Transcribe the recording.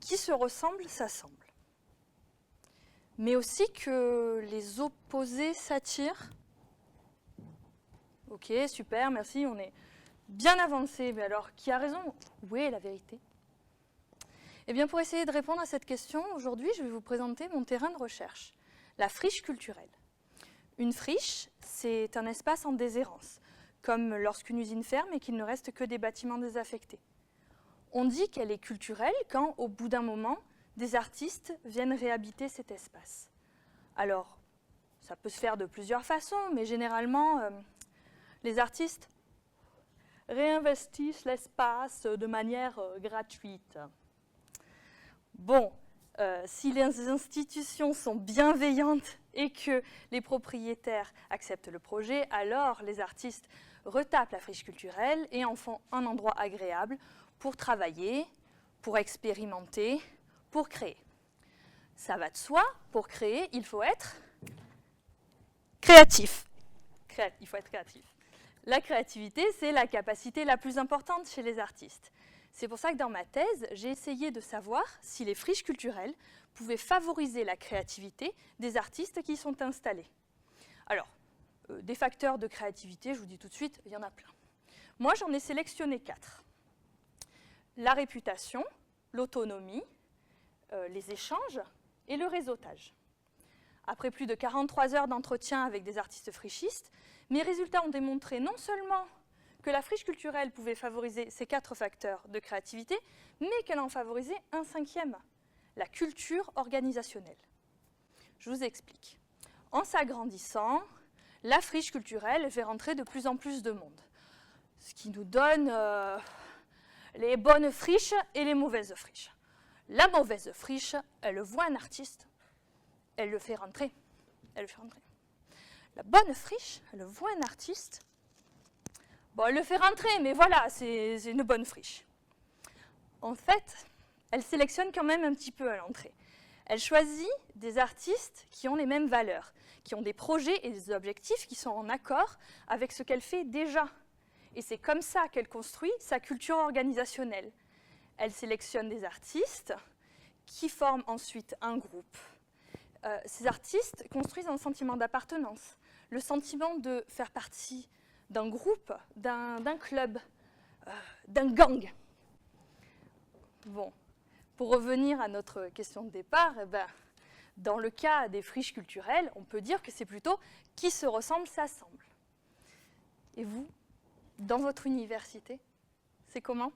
qui se ressemblent s'assemblent. Mais aussi que les opposés s'attirent. Ok, super, merci, on est bien avancé. Mais alors, qui a raison? Où est la vérité? Eh bien, pour essayer de répondre à cette question, aujourd'hui, je vais vous présenter mon terrain de recherche, la friche culturelle. Une friche, c'est un espace en déshérence, comme lorsqu'une usine ferme et qu'il ne reste que des bâtiments désaffectés. On dit qu'elle est culturelle quand, au bout d'un moment, des artistes viennent réhabiter cet espace. Alors, ça peut se faire de plusieurs façons, mais généralement, les artistes réinvestissent l'espace de manière gratuite. Bon, si les institutions sont bienveillantes et que les propriétaires acceptent le projet, alors les artistes retapent la friche culturelle et en font un endroit agréable pour travailler, pour expérimenter, pour créer. Ça va de soi, pour créer, il faut être créatif. Il faut être créatif. La créativité, c'est la capacité la plus importante chez les artistes. C'est pour ça que dans ma thèse, j'ai essayé de savoir si les friches culturelles pouvaient favoriser la créativité des artistes qui y sont installés. Alors, des facteurs de créativité, je vous dis tout de suite, il y en a plein. Moi, j'en ai sélectionné 4. La réputation, l'autonomie, les échanges et le réseautage. Après plus de 43 heures d'entretien avec des artistes frichistes, mes résultats ont démontré non seulement que la friche culturelle pouvait favoriser ces 4 facteurs de créativité, mais qu'elle en favorisait un 5e, la culture organisationnelle. Je vous explique. En s'agrandissant, la friche culturelle fait rentrer de plus en plus de monde, ce qui nous donne les bonnes friches et les mauvaises friches. La mauvaise friche, elle voit un artiste, elle le fait rentrer. La bonne friche, elle voit un artiste, bon, elle le fait rentrer, mais voilà, c'est une bonne friche. En fait, elle sélectionne quand même un petit peu à l'entrée. Elle choisit des artistes qui ont les mêmes valeurs, qui ont des projets et des objectifs qui sont en accord avec ce qu'elle fait déjà. Et c'est comme ça qu'elle construit sa culture organisationnelle. Elle sélectionne des artistes qui forment ensuite un groupe. Ces artistes construisent un sentiment d'appartenance, le sentiment de faire partie d'un groupe, d'un club, d'un gang. Bon, pour revenir à notre question de départ, dans le cas des friches culturelles, on peut dire que c'est plutôt qui se ressemble s'assemble. Et vous, dans votre université, c'est comment ?